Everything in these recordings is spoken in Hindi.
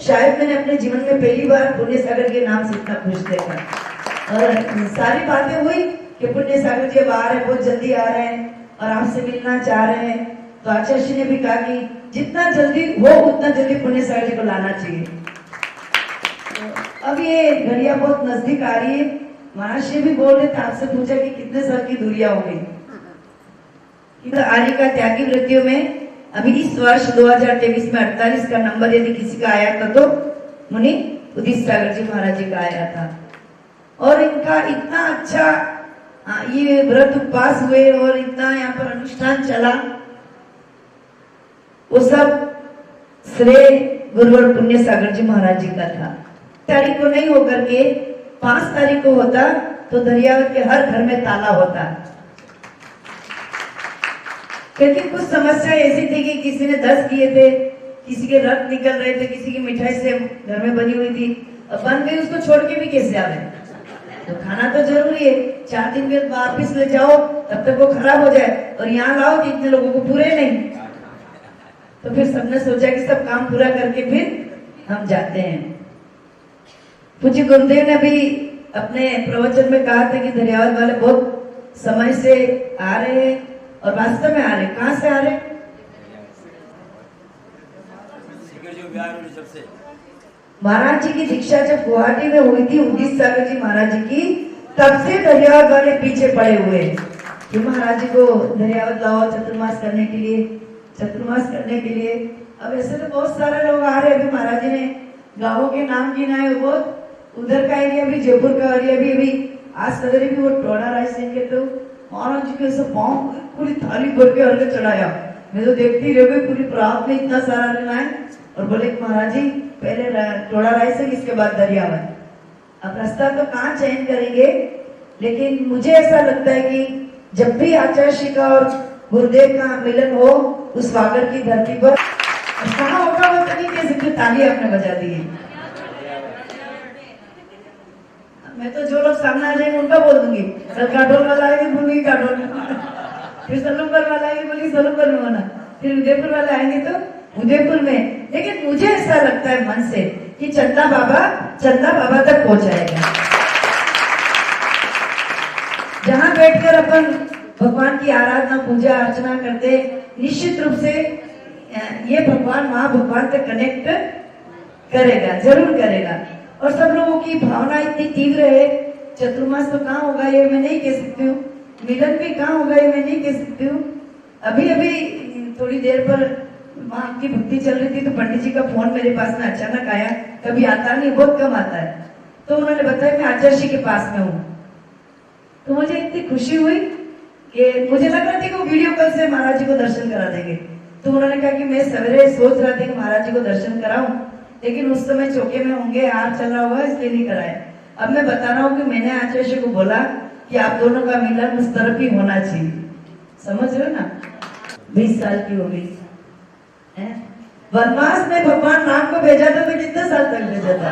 शायद मैंने अपने जीवन में पहली बार पुण्य सागर के नाम से इतना खुश देखा। और सारी बातें हुई कि पुण्य सागर जी अब आ रहे हैं, बहुत जल्दी आ रहे हैं और आपसे मिलना चाह रहे हैं। तो आचार्य जी ने भी कहा कि जितना जल्दी हो उतना जल्दी पुण्य सागर जी को लाना चाहिए। अब ये घड़िया बहुत नजदीक आ रही है। महाराज जी भी बोल रहे थे, आपसे पूछा कि कितने साल की दूरियां हो गई। तो आर्य का त्यागी वृत्तियों में अभी इस वर्ष 2023 में 48 का नंबर यदि किसी का आया था तो मुनि उदित सागर जी महाराज जी का आया था। और इनका इतना अच्छा ये व्रत उपवास हुए और इतना यहाँ पर अनुष्ठान चला, वो सब श्रेय गुरुवर पुण्य सागर जी महाराज जी का था। तारीख को नहीं होकर के 5 तारीख को होता तो दरियावत के हर घर में ताला होता। क्योंकि कुछ समस्या ऐसी थी कि किसी ने 10 किए थे, किसी के रक्त निकल रहे थे, किसी की मिठाई से घर में बनी हुई थी, अब बन गई, उसको छोड़ के भी कैसे आवे। तो खाना तो जरूरी है, 4 दिन के वापिस ले जाओ तब तक वो खराब हो जाए, और यहाँ लाओ कि इतने लोगों को पूरे नहीं। तो फिर सबने सोचा कि सब काम पूरा करके फिर हम जाते हैं। पूज्य गुरुदेव ने भी अपने प्रवचन में कहा था कि दरियावत वाले बहुत समय से आ रहे हैं और वास्तव में आ रहे। कहां से आ रहे? महाराज जी की दीक्षा जब गुवाहाटी में हुई थी उदित सागर जी महाराज जी की, तब से दरियावत वाले पीछे पड़े हुए कि महाराज जी को दरियावत लाओ चतुर्मास करने के लिए, चतुर्मास करने के लिए। अब ऐसे तो बहुत सारे लोग आ रहे हैं। अभी महाराज जी ने गांवों के नाम गिनाए, बहुत उधर का एरिया भी, जयपुर का एरिया भी, अभी आज सवेरे भी वो टोड़ा रायसेन के तो महाराज जी के सब पाँव पूरी थाली भर के अर्घ चढ़ाया। मैं तो देखती रह गई, पूरी प्रात में इतना सारा लाए और बोले महाराज जी पहले टोड़ा रायसेन, इसके बाद दरियावत। अब रास्ता तो कहाँ चयन करेंगे, लेकिन मुझे ऐसा लगता है कि जब भी आचार्य श्री का और गुरुदेव का मिलन हो उस सागर की धरती पर, कहाँ होगा वो तो नहीं कह सकते। ताली आपने बजा दी है, मैं तो जो लोग सामने आ जाएंगे उनका बोल दूंगी। कल काठोल वाला आएंगे बोलूंगी काठोल में, फिर सलूमपुर वाला आएंगे बोली सलूमपुर में होना, फिर उदयपुर वाले आएंगे तो उदयपुर में। लेकिन मुझे ऐसा लगता है मन से कि चंदा बाबा तक पहुंचाएगा। जहां बैठकर अपन भगवान की आराधना पूजा अर्चना करते, निश्चित रूप से ये भगवान वहां भगवान तक कनेक्ट करेगा, जरूर करेगा। और सब लोगों की भावना इतनी तीव्र है। चतुर्मास तो कहाँ होगा ये मैं नहीं कह सकती हूँ, मिलन भी कहाँ होगा ये मैं नहीं कह सकती हूँ। अभी अभी थोड़ी देर पर वहाँ की भक्ति चल रही थी तो पंडित जी का फोन मेरे पास में अचानक आया, कभी आता नहीं, बहुत कम आता है। तो उन्होंने बताया मैं आचार्य जी के पास में हूँ। तो मुझे इतनी खुशी हुई कि मुझे लग रहा था कि वो वीडियो कॉल से महाराज जी को दर्शन करा देंगे। तो उन्होंने कहा कि मैं सवेरे सोच रहा था कि महाराज जी को दर्शन कराऊं, लेकिन उस समय चौके में होंगे, आर चल रहा हुआ इसलिए नहीं कराया। अब मैं बता रहा हूँ कि मैंने आचार्य जी को बोला कि आप दोनों का मिलन उस तरफ ही होना चाहिए। समझ रहे हो ना, 20 साल की हो गई। वनवास में भगवान राम को भेजा था तो कितने साल तक भेजा था,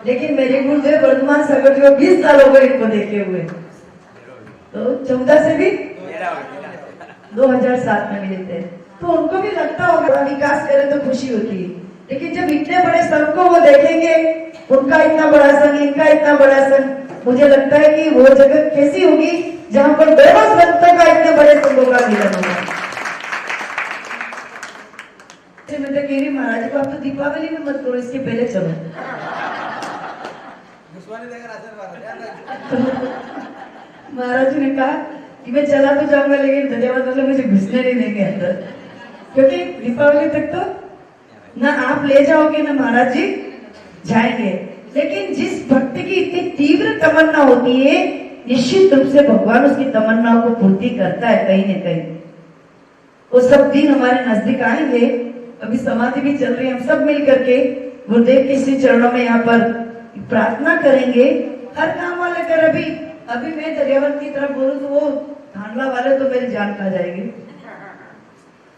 लेकिन मेरे गुरुदेव वर्धमान सागर जी को 20 साल हो गए इनको देखे हुए। तो 14 से भी 2007 में मिले थे। तो उनको भी लगता होगा विकास करे तो खुशी होती है। लेकिन जब इतने बड़े संघ को वो देखेंगे, उनका इतना बड़ा संघ, इनका इतना बड़ा संघ, मुझे लगता है कि वो जगह कैसी होगी जहां पर दोनों संतों का इतने बड़े संघों का मिलन होगा। मैं तो कह रही महाराज को आप तो दीपावली में मत करो, इसके पहले चलो। महाराज जी ने कहा कि मैं चला तो जाऊंगा लेकिन धन्यवाद मतलब मुझे घुसने नहीं देंगे अंदर, क्योंकि दीपावली तक तो ना आप ले जाओगे ना महाराज जी जाएंगे। लेकिन जिस भक्ति की इतनी तीव्र तमन्ना होती है, निश्चित रूप से भगवान उसकी तमन्नाओं को पूर्ति करता है कहीं न कहीं। वो सब दिन हमारे नजदीक आएंगे। अभी समाधि भी चल रही है, हम सब मिल करके गुरुदेव के श्री चरणों में यहाँ पर प्रार्थना करेंगे। हर काम वाले कर, अभी मैं दरियावत की तरफ बोलूं तो वो धांडला वाले तो मेरी जान खा जाएगी।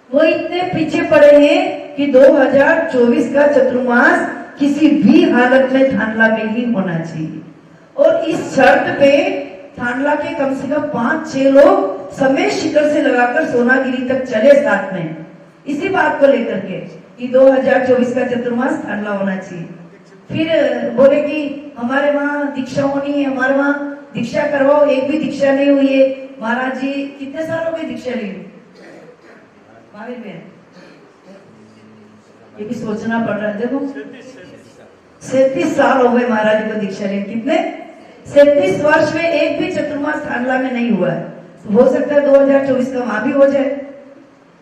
वो इतने पीछे पड़े हैं कि 2024 का चतुर्मास किसी भी हालत में थानला में ही होना चाहिए। और इस शर्त पे थानला के कम से कम 5-6 लोग समय शिखर से लगाकर सोनागिरी तक चले साथ में, इसी बात को लेकर के। कि 2024 का चतुर्मास थांडला होना चाहिए। फिर बोले कि हमारे वहाँ दीक्षा होनी है, हमारे वहाँ दीक्षा करवाओ, एक भी दीक्षा नहीं हुई है। महाराज जी कितने साल हो गए दीक्षा ली? महावीर में ये भी सोचना पड़ रहा है। देखो 37 साल हो गए महाराज जी को दीक्षा ली। कितने? 37 वर्ष में एक भी चतुर्मास थांडला में नहीं हुआ है। तो हो सकता है 2024 का वहां भी हो जाए।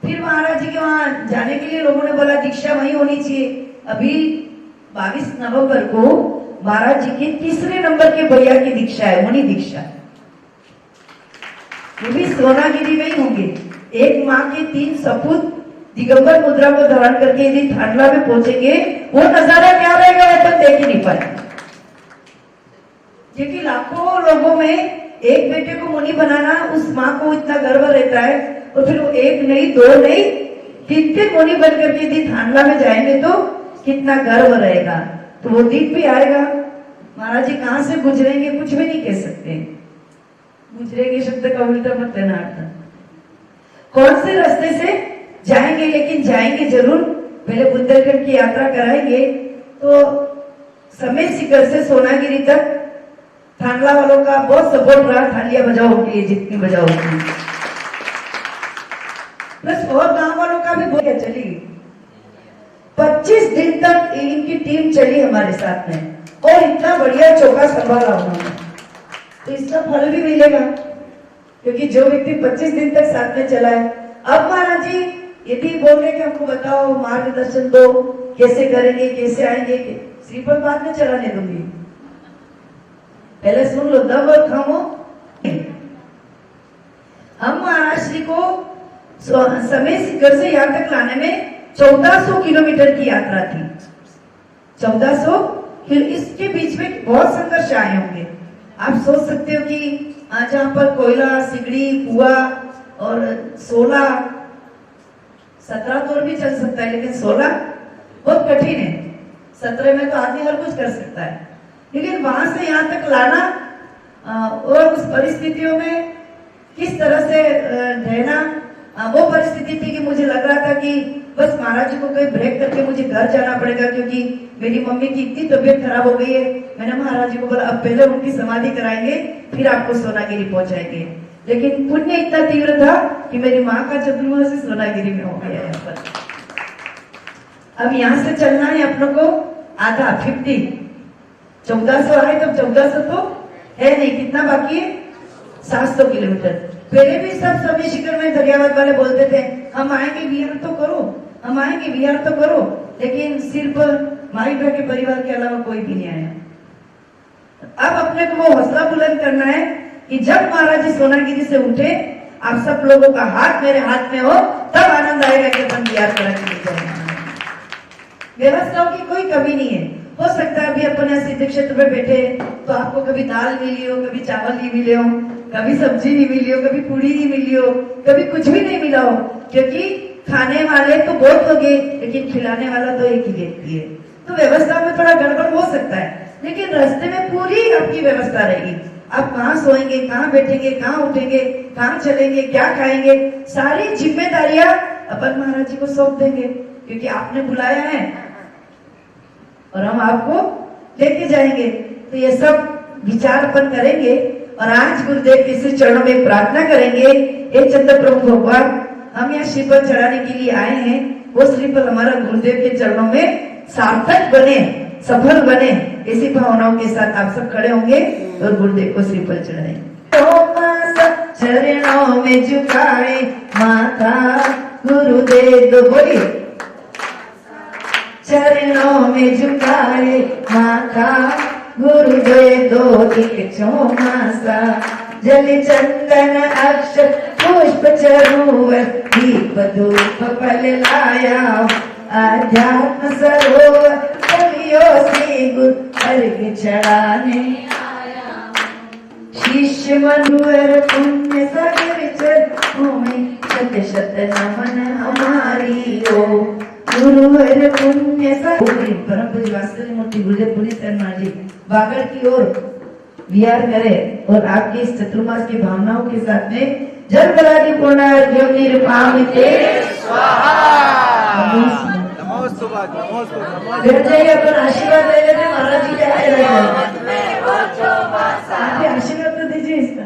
फिर महाराज जी के वहां जाने के लिए लोगों ने बोला दीक्षा वहीं होनी चाहिए। अभी 22 नवंबर को महाराज जी के तीसरे नंबर के भैया की दीक्षा है, मुनि दीक्षा। वो भी सोनागिरी में ही होंगे। एक माँ के 3 सपूत दिगंबर मुद्रा को धारण करके यदि थांडला में पहुंचेंगे, वो नजारा क्या रहेगा वो तो देख ही नहीं पाए। क्योंकि लाखों लोगों में एक बेटे को मुनि बनाना, उस माँ को इतना गर्व रहता है। और फिर वो एक नहीं, 2 नहीं, 3 मुनि बन करके यदि थांडला में जाएंगे तो कितना गर्व रहेगा। तो वो दिन भी आएगा। महाराज जी कहां से गुजरेंगे कुछ भी नहीं कह सकते। गुजरेंगे शब्द का उल्टा मत लेना अर्थ। कौन से रास्ते से जाएंगे, लेकिन जाएंगे जरूर। पहले बुंदेलखंड की यात्रा कराएंगे तो समय शिखर से सोनागिरी तक थांडला वालों का बहुत सपोर्ट रहा। थालियां बजाओ के लिए जितनी बजाओ उतनी, प्लस और गांव वालों का भी बहुत चली। 25 दिन तक इनकी टीम चली हमारे साथ में और इतना बढ़िया चौका संभाला उन्होंने। तो इसका फल भी मिलेगा, क्योंकि जो व्यक्ति 25 दिन तक साथ में चला है। अब महाराज जी यदि बोल रहे कि हमको बताओ, मार्गदर्शन दो, कैसे करेंगे, कैसे आएंगे, श्रीफल बाद में चलाने दूंगी, पहले सुन लो, दम और खामो। हम महाराज श्री को समय शिखर से यहाँ तक लाने में 1400 किलोमीटर की यात्रा थी। 1400। फिर इसके बीच में बहुत संघर्ष आए होंगे। आप सोच सकते हो कि जहाँ पर कोयला, सिगड़ी, कुआ और 17 तो और भी चल सकता है, लेकिन 16 बहुत कठिन है। 17 में तो आदमी हर कुछ कर सकता है, लेकिन वहां से यहाँ तक लाना और उस परिस्थितियों में किस तरह से रहना, वो परिस्थिति थी कि मुझे लग रहा था कि बस महाराज जी को कहीं ब्रेक करके मुझे घर जाना पड़ेगा, क्योंकि मेरी मम्मी की इतनी तबीयत खराब हो गई है। मैंने महाराज जी को बोला अब पहले उनकी समाधि कराएंगे, फिर आपको सोनागिरी पहुंचाएंगे। लेकिन पुण्य इतना तीव्र था कि मेरी माँ का चतुर्मास सोनागिरी में हो गया। यहाँ पर अब यहाँ से चलना है अपनों को आधा 50। 1400 आए तब 1400 तो है नहीं, कितना बाकी है? 700 किलोमीटर। पहले भी सब समय शिखर में दरियावाद वाले बोलते थे हम आएंगे विहार तो करो, हम आएंगे विहार तो करो, लेकिन सिर्फ माई बहन के परिवार के अलावा कोई भी नहीं आया। अब अपने को वो हौसला बुलंद करना है कि जब महाराज जी सोनागिरी से उठे, आप सब लोगों का हाथ मेरे हाथ में हो, तब आनंद आएगा कि अपन विहार करा के ले जाएंगे। व्यवस्थाओं की कोई कमी नहीं है। हो सकता है अभी अपन यहाँ सिद्ध क्षेत्र में बैठे तो आपको कभी दाल मिली हो, कभी चावल नहीं मिले हो, कभी सब्जी नहीं मिली हो, कभी पूरी नहीं मिली हो, कभी कुछ भी नहीं मिला हो, क्योंकि खाने वाले तो बहुत लोग हैं, लेकिन खिलाने वाला तो एक ही व्यक्ति है। तो व्यवस्था में थोड़ा गड़बड़ हो सकता है, लेकिन रास्ते में पूरी आपकी व्यवस्था रहेगी। आप कहाँ सोएंगे, कहाँ बैठेंगे, कहाँ उठेंगे, कहाँ चलेंगे, क्या खाएंगे, सारी जिम्मेदारियां अपन महाराज जी को सौंप देंगे, क्योंकि आपने बुलाया है और हम आपको लेके जाएंगे। तो ये सब विचार अपन करेंगे और आज गुरुदेव के श्री चरणों में प्रार्थना करेंगे, हे चंद्र प्रभु भगवान, हम यहाँ श्रीफल चढ़ाने के लिए आए हैं, वो श्रीफल हमारा गुरुदेव के चरणों में सार्थक बने, सफल बने। इसी भावनाओं के साथ आप सब खड़े होंगे और गुरुदेव को श्रीफल चढ़ाएंगे। चरणों में झुकाए माथा गुरुदेव, तो बोलिए चरणों में झुकाए माथा गुरुदेव, दो दिख चौमासा, जल चंदन अक्षर पुष्प चरूर, दीप धूप फल लाया, आध्यात्म सरोवर कवियों से गुरु अर्घ चढ़ाने आया। शिष्य मनुवर पुण्य सागर चरणों में शत शत नमन हमारी हो, गुरुवर पुण्य सागर। परम पूज्य वात्सल्य मूर्ति गुरुदेव पुनीत शर्मा जी बागड़ की ओर विहार करे और आपकी इस चतुर्मास की भावनाओं के साथ में जल कलादि पूर्ण जो निर्पामिते स्वाहा। घर जाइए अपन आशीर्वाद ले लेते महाराज जी क्या कहना चाहेंगे? आप भी आशीर्वाद तो दीजिए इसका।